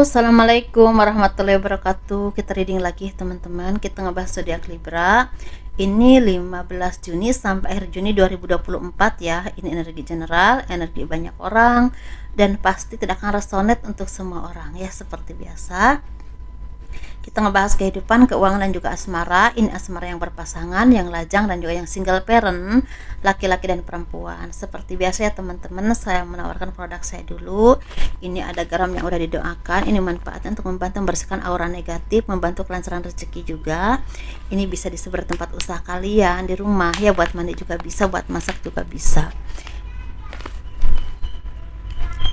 Assalamualaikum warahmatullahi wabarakatuh. Kita reading lagi teman-teman. Kita ngebahas zodiak Libra. Ini 15 Juni sampai akhir Juni 2024 ya. Ini energi general, energi banyak orang, dan pasti tidak akan resonate untuk semua orang ya, seperti biasa. Kita ngebahas kehidupan, keuangan, dan juga asmara. Ini asmara yang berpasangan, yang lajang, dan juga yang single parent, laki-laki dan perempuan. Seperti biasa ya teman-teman, saya menawarkan produk saya dulu. Ini ada garam yang udah didoakan. Ini manfaatnya untuk membantu membersihkan aura negatif, membantu kelancaran rezeki juga. Ini bisa disebar tempat usaha kalian, di rumah ya, buat mandi juga bisa, buat masak juga bisa.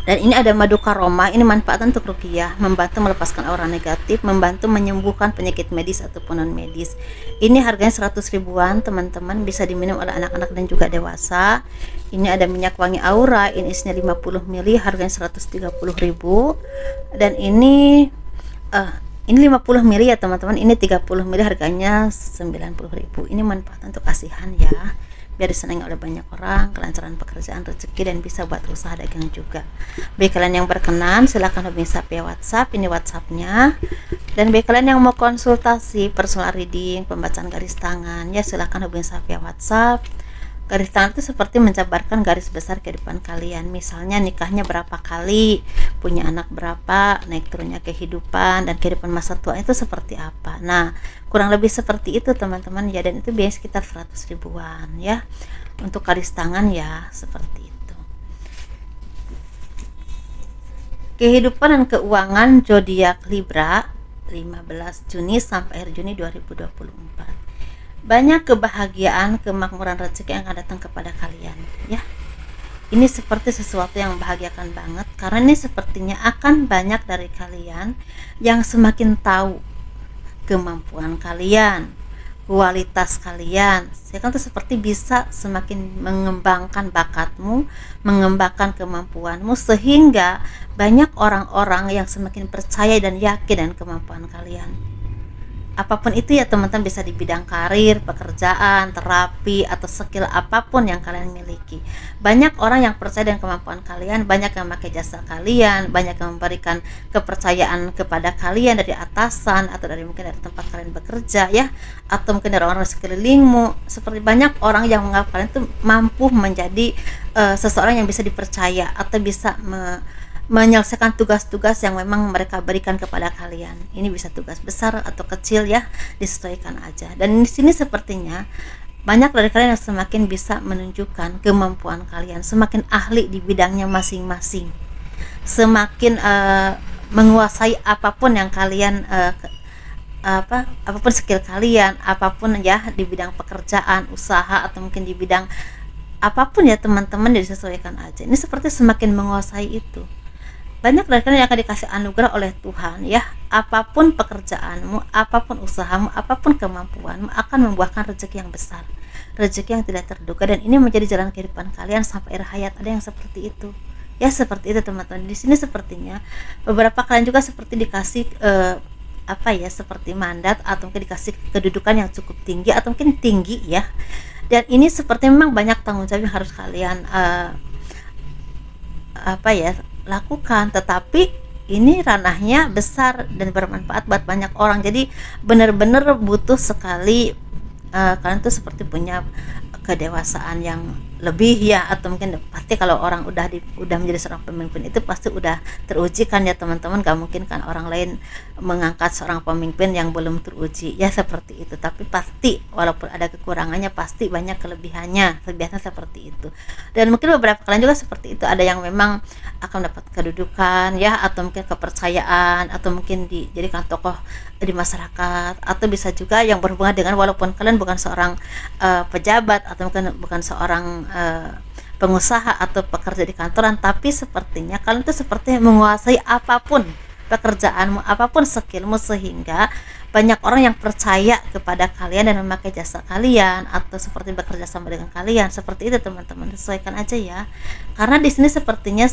Dan ini ada madu karoma, ini manfaatnya untuk ruqyah, membantu melepaskan aura negatif, membantu menyembuhkan penyakit medis ataupun non medis. Ini harganya 100 ribuan teman-teman, bisa diminum oleh anak-anak dan juga dewasa. Ini ada minyak wangi aura, ini isinya 50 ml, harganya 130 ribu. Dan ini 50 ml ya teman-teman, ini 30 ml, harganya 90 ribu. Ini manfaat untuk asihan ya, biar disenangi oleh banyak orang, kelancaran pekerjaan, rezeki, dan bisa buat usaha dagang juga. Bagi kalian yang berkenan, silahkan hubungi saya via WhatsApp, ini WhatsAppnya. Dan bagi kalian yang mau konsultasi personal reading, pembacaan garis tangan, ya silahkan hubungi saya via WhatsApp. Garis tangan itu seperti menjabarkan garis besar kehidupan kalian, misalnya nikahnya berapa kali, punya anak berapa, naik turunnya kehidupan, dan kehidupan masa tua itu seperti apa. Nah, kurang lebih seperti itu teman-teman ya, dan itu biasanya sekitar 100 ribuan ya untuk garis tangan ya, seperti itu. Kehidupan dan keuangan zodiak Libra 15 Juni sampai akhir Juni 2024. Banyak kebahagiaan, kemakmuran, rezeki yang akan datang kepada kalian ya. Ini seperti sesuatu yang membahagiakan banget, karena ini sepertinya akan banyak dari kalian yang semakin tahu kemampuan kalian, kualitas kalian. Sekarang itu seperti bisa semakin mengembangkan bakatmu, mengembangkan kemampuanmu, sehingga banyak orang-orang yang semakin percaya dan yakin dengan kemampuan kalian. Apapun itu ya teman-teman, bisa di bidang karir, pekerjaan, terapi, atau skill apapun yang kalian miliki. Banyak orang yang percaya dengan kemampuan kalian, banyak yang memakai jasa kalian, banyak yang memberikan kepercayaan kepada kalian dari atasan, atau dari mungkin dari tempat kalian bekerja ya, atau mungkin dari orang sekelilingmu. Seperti banyak orang yang menganggap kalian itu mampu menjadi seseorang yang bisa dipercaya, atau bisa menyelesaikan tugas-tugas yang memang mereka berikan kepada kalian. Ini bisa tugas besar atau kecil ya, disesuaikan aja. Dan di sini sepertinya banyak dari kalian yang semakin bisa menunjukkan kemampuan kalian, semakin ahli di bidangnya masing-masing, semakin menguasai apapun yang kalian apapun skill kalian, apapun ya, di bidang pekerjaan, usaha, atau mungkin di bidang apapun ya teman-teman, disesuaikan aja. Ini seperti semakin menguasai itu. Banyak dari kalian yang akan dikasih anugerah oleh Tuhan ya. Apapun pekerjaanmu, apapun usahamu, apapun kemampuanmu, akan membuahkan rezeki yang besar, rezeki yang tidak terduga. Dan ini menjadi jalan kehidupan kalian sampai akhir hayat. Ada yang seperti itu ya, seperti itu teman-teman. Di sini sepertinya beberapa kalian juga seperti dikasih seperti mandat, atau mungkin dikasih kedudukan yang cukup tinggi, atau mungkin tinggi ya. Dan ini seperti memang banyak tanggung jawab yang harus kalian lakukan, tetapi ini ranahnya besar dan bermanfaat buat banyak orang. Jadi benar-benar butuh sekali kalian tuh seperti punya kedewasaan yang lebih ya, atau mungkin pasti kalau orang udah menjadi seorang pemimpin itu pasti udah teruji kan ya teman-teman. Gak mungkin kan orang lain mengangkat seorang pemimpin yang belum teruji ya, seperti itu. Tapi pasti walaupun ada kekurangannya, pasti banyak kelebihannya, biasanya seperti itu. Dan mungkin beberapa kalian juga seperti itu, ada yang memang akan dapat kedudukan ya, atau mungkin kepercayaan, atau mungkin dijadikan tokoh di masyarakat, atau bisa juga yang berhubungan dengan, walaupun kalian bukan seorang pejabat, atau mungkin bukan seorang pengusaha atau pekerja di kantoran, tapi sepertinya kalian tuh seperti menguasai apapun pekerjaanmu, apapun skillmu, sehingga banyak orang yang percaya kepada kalian dan memakai jasa kalian, atau seperti bekerja sama dengan kalian. Seperti itu teman-teman, sesuaikan aja ya. Karena di sini sepertinya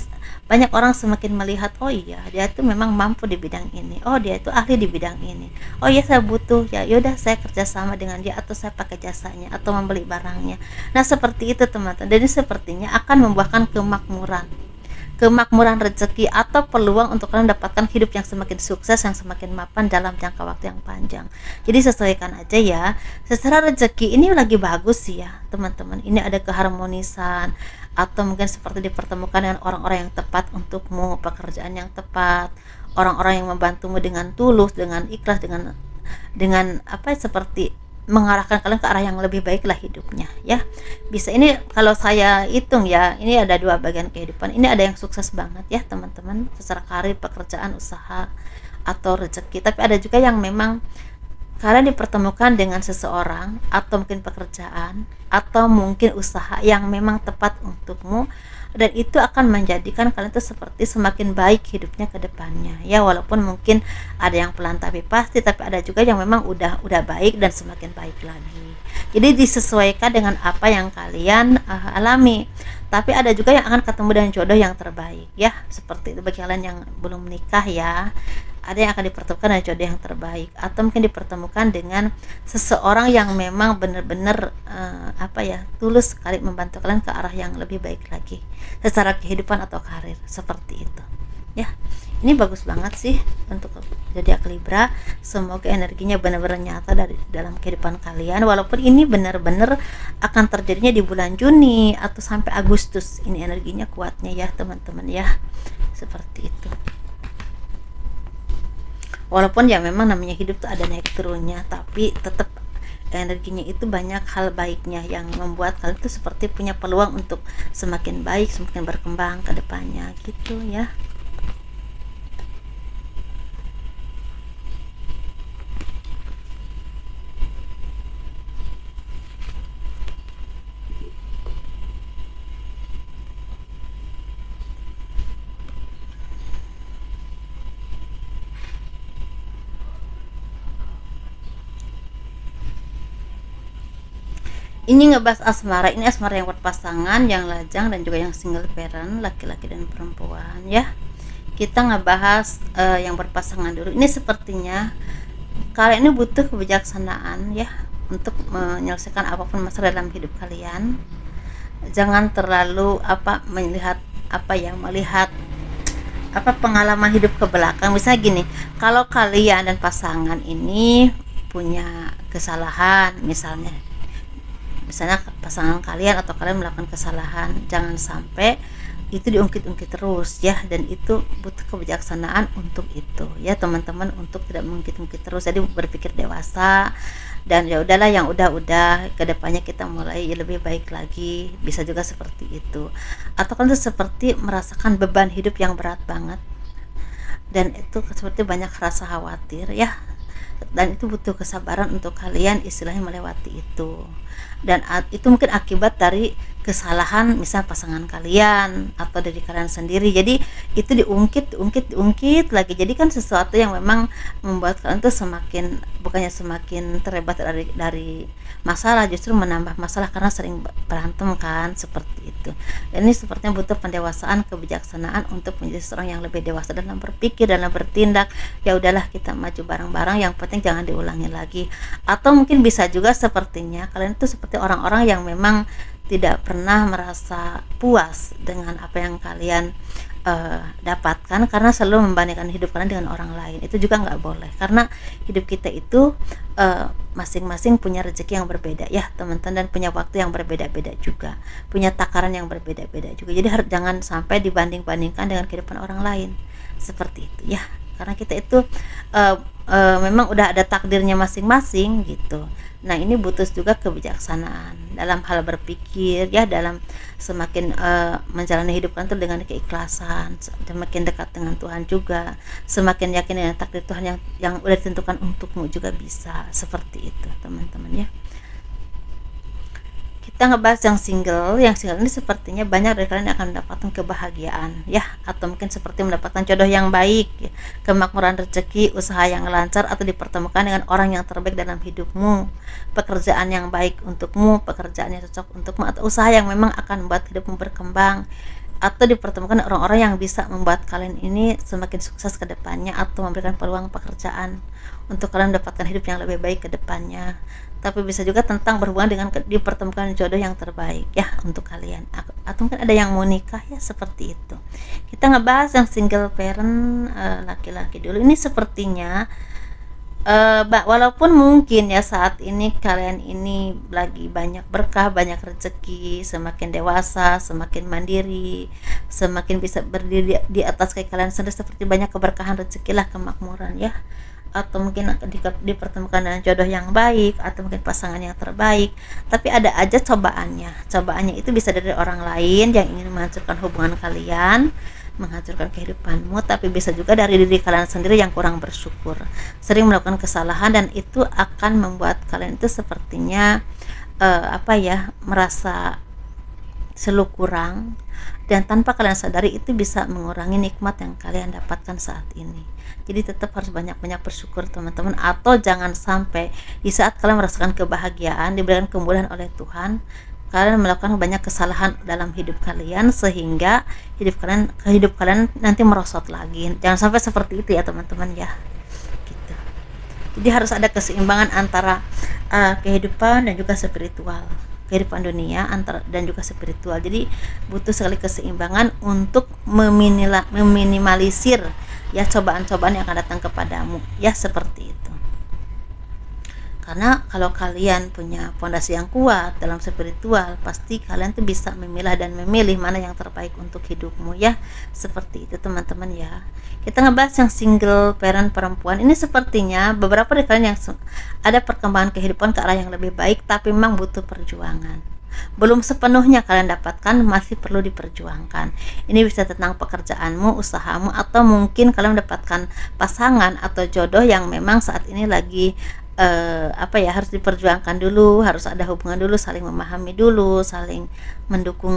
banyak orang semakin melihat, oh iya dia itu memang mampu di bidang ini, oh dia itu ahli di bidang ini, oh iya saya butuh ya, yaudah saya kerja sama dengan dia, atau saya pakai jasanya, atau membeli barangnya. Nah seperti itu teman-teman. Dan ini sepertinya akan membuahkan kemakmuran, kemakmuran rezeki atau peluang untuk kalian mendapatkan hidup yang semakin sukses, yang semakin mapan dalam jangka waktu yang panjang. Jadi sesuaikan aja ya. Secara rezeki ini lagi bagus sih ya teman-teman, ini ada keharmonisan, atau mungkin seperti dipertemukan dengan orang-orang yang tepat untukmu, pekerjaan yang tepat, orang-orang yang membantumu dengan tulus, dengan ikhlas, dengan apa, seperti mengarahkan kalian ke arah yang lebih baik lah hidupnya ya. Bisa, ini kalau saya hitung ya, ini ada dua bagian kehidupan. Ini ada yang sukses banget ya teman-teman, secara karir, pekerjaan, usaha, atau rezeki. Tapi ada juga yang memang kalian dipertemukan dengan seseorang, atau mungkin pekerjaan, atau mungkin usaha yang memang tepat untukmu, dan itu akan menjadikan kalian tuh seperti semakin baik hidupnya ke depannya ya. Walaupun mungkin ada yang pelan tapi pasti, tapi ada juga yang memang udah baik dan semakin baik lagi. Jadi disesuaikan dengan apa yang kalian alami. Tapi ada juga yang akan ketemu dengan jodoh yang terbaik ya, seperti itu bagi kalian yang belum menikah ya. Ada yang akan dipertemukan dengan jodoh yang terbaik, atau mungkin dipertemukan dengan seseorang yang memang benar-benar tulus sekali membantu kalian ke arah yang lebih baik lagi secara kehidupan atau karir, seperti itu ya. Ini bagus banget sih untuk zodiak Libra. Semoga energinya benar-benar nyata dari dalam kehidupan kalian, walaupun ini benar-benar akan terjadinya di bulan Juni atau sampai Agustus. Ini energinya kuatnya ya teman-teman ya, seperti itu. Walaupun ya memang namanya hidup tuh ada naik turunnya, tapi tetap energinya itu banyak hal baiknya yang membuat kalian tuh seperti punya peluang untuk semakin baik, semakin berkembang ke depannya gitu ya. Ini ngebahas asmara. Ini asmara yang berpasangan, yang lajang, dan juga yang single parent, laki-laki dan perempuan ya. Kita ngebahas yang berpasangan dulu. Ini sepertinya kalian ini butuh kebijaksanaan ya untuk menyelesaikan apapun masalah dalam hidup kalian. Jangan terlalu melihat pengalaman hidup ke belakang. Misalnya gini, kalau kalian dan pasangan ini punya kesalahan, misalnya pasangan kalian atau kalian melakukan kesalahan, jangan sampai itu diungkit-ungkit terus ya, dan itu butuh kebijaksanaan untuk itu ya teman-teman, untuk tidak mengungkit-ungkit terus. Jadi berpikir dewasa, dan ya udahlah, yang udah kedepannya kita mulai lebih baik lagi, bisa juga seperti itu. Atau kan itu seperti merasakan beban hidup yang berat banget, dan itu seperti banyak rasa khawatir ya, dan itu butuh kesabaran untuk kalian istilahnya melewati itu. Dan itu mungkin akibat dari kesalahan misal pasangan kalian atau dari kalian sendiri. Jadi itu diungkit lagi. Jadi kan sesuatu yang memang membuat kalian tuh bukannya semakin terhebat dari masalah, justru menambah masalah karena sering berantem kan, seperti itu. Dan ini sepertinya butuh pendewasaan, kebijaksanaan untuk menjadi seorang yang lebih dewasa dalam berpikir, dalam bertindak. Ya udahlah, kita maju bareng-bareng, yang penting jangan diulangi lagi. Atau mungkin bisa juga sepertinya kalian itu seperti orang-orang yang memang tidak pernah merasa puas dengan apa yang kalian dapatkan, karena selalu membandingkan hidup kalian dengan orang lain. Itu juga nggak boleh, karena hidup kita itu masing-masing punya rezeki yang berbeda ya teman-teman, dan punya waktu yang berbeda-beda juga, punya takaran yang berbeda-beda juga. Jadi jangan sampai dibanding-bandingkan dengan kehidupan orang lain, seperti itu ya, karena kita itu memang udah ada takdirnya masing-masing gitu. Nah, ini butuh juga kebijaksanaan dalam hal berpikir ya, dalam semakin menjalani hidup kan tuh dengan keikhlasan, semakin dekat dengan Tuhan juga, semakin yakin dengan takdir Tuhan yang udah ditentukan untukmu juga, bisa seperti itu teman-teman ya. Kita ngebahas yang single ini sepertinya banyak dari kalian yang akan mendapatkan kebahagiaan ya, atau mungkin seperti mendapatkan jodoh yang baik ya, kemakmuran rezeki, usaha yang lancar, atau dipertemukan dengan orang yang terbaik dalam hidupmu, pekerjaan yang baik untukmu, pekerjaan yang cocok untukmu, atau usaha yang memang akan membuat hidupmu berkembang atau dipertemukan orang-orang yang bisa membuat kalian ini semakin sukses ke depannya, atau memberikan peluang pekerjaan untuk kalian mendapatkan hidup yang lebih baik ke depannya. Tapi bisa juga tentang berhubungan dengan dipertemukan jodoh yang terbaik ya untuk kalian, atau mungkin ada yang mau nikah ya, seperti itu. Kita ngebahas yang single parent laki-laki dulu. Ini sepertinya walaupun mungkin ya saat ini kalian ini lagi banyak berkah, banyak rezeki, semakin dewasa, semakin mandiri, semakin bisa berdiri di atas kaki kalian sendiri, seperti banyak keberkahan, rezeki lah, kemakmuran ya, atau mungkin dipertemukan dengan jodoh yang baik, atau mungkin pasangan yang terbaik. Tapi ada aja cobaannya itu bisa dari orang lain yang ingin menghancurkan hubungan kalian, menghancurkan kehidupanmu, tapi bisa juga dari diri kalian sendiri yang kurang bersyukur, sering melakukan kesalahan, dan itu akan membuat kalian itu sepertinya merasa selalu kurang, dan tanpa kalian sadari itu bisa mengurangi nikmat yang kalian dapatkan saat ini. Jadi tetap harus banyak-banyak bersyukur teman-teman, atau jangan sampai di saat kalian merasakan kebahagiaan, diberikan kemudahan oleh Tuhan, kalian melakukan banyak kesalahan dalam hidup kalian sehingga hidup kalian nanti merosot lagi. Jangan sampai seperti itu ya teman-teman ya, gitu. Jadi harus ada keseimbangan antara kehidupan dan juga spiritual, kehidupan dunia dan juga spiritual. Jadi butuh sekali keseimbangan untuk meminimalisir ya cobaan-cobaan yang akan datang kepadamu ya, seperti itu. Karena kalau kalian punya fondasi yang kuat dalam spiritual, pasti kalian tuh bisa memilah dan memilih mana yang terbaik untuk hidupmu ya, seperti itu teman-teman ya. Kita ngebahas yang single parent perempuan. Ini sepertinya beberapa dari kalian yang ada perkembangan kehidupan ke arah yang lebih baik, tapi memang butuh perjuangan. Belum sepenuhnya kalian dapatkan, masih perlu diperjuangkan. Ini bisa tentang pekerjaanmu, usahamu, atau mungkin kalian mendapatkan pasangan atau jodoh yang memang saat ini lagi harus diperjuangkan dulu, harus ada hubungan dulu, saling memahami dulu, saling mendukung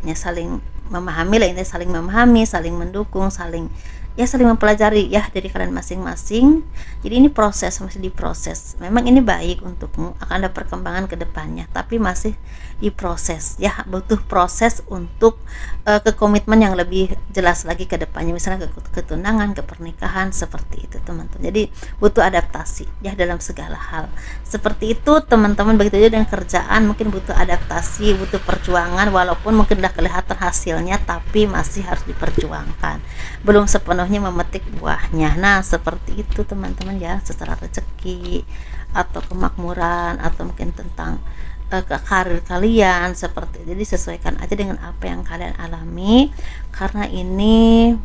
ya, saling memahami lah, ini saling memahami, saling mendukung, saling mempelajari ya dari kalian masing-masing. Jadi ini proses, masih diproses. Memang ini baik untukmu, akan ada perkembangan ke depannya, tapi masih diproses ya, butuh proses untuk ke komitmen yang lebih jelas lagi ke depannya, misalnya ke ketunangan, ke pernikahan, seperti itu teman-teman. Jadi butuh adaptasi ya dalam segala hal, seperti itu teman-teman. Begitu juga dengan kerjaan, mungkin butuh adaptasi, butuh perjuangan, walaupun mungkin udah kelihatan hasilnya, tapi masih harus diperjuangkan, belum sepenuhnya memetik buahnya. Nah seperti itu teman-teman ya, secara rezeki atau kemakmuran, atau mungkin tentang ke karir kalian, seperti itu. Jadi sesuaikan aja dengan apa yang kalian alami, karena ini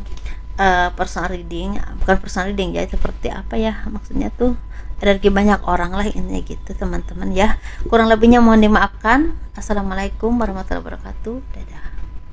personal reading, bukan personal reading ya, seperti maksudnya tuh energi banyak orang lah intinya gitu teman-teman ya. Kurang lebihnya mohon dimaafkan. Assalamualaikum warahmatullahi wabarakatuh. Dadah.